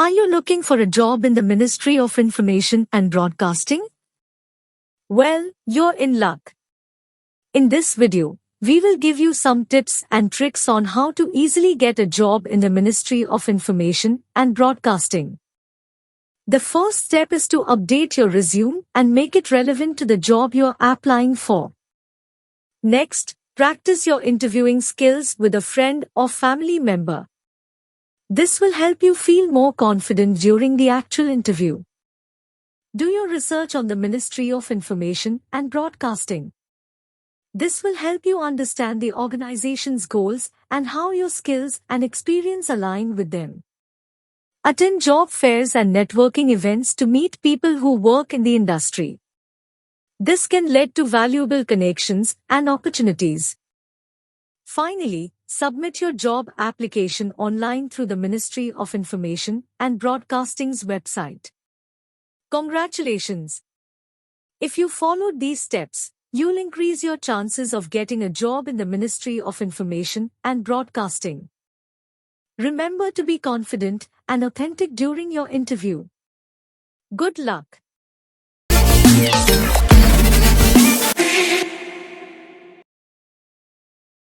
Are you looking for a job in the Ministry of Information and Broadcasting? Well, you're in luck. In this video, we will give you some tips and tricks on how to easily get a job in the Ministry of Information and Broadcasting. The first step is to update your resume and make it relevant to the job you're applying for. Next, practice your interviewing skills with a friend or family member. This will help you feel more confident during the actual interview. Do your research on the Ministry of Information and Broadcasting. This will help you understand the organization's goals and how your skills and experience align with them. Attend job fairs and networking events to meet people who work in the industry. This can lead to valuable connections and opportunities. Finally, submit your job application online through the Ministry of Information and Broadcasting's website. Congratulations! If you followed these steps, you'll increase your chances of getting a job in the Ministry of Information and Broadcasting. Remember to be confident and authentic during your interview. Good luck!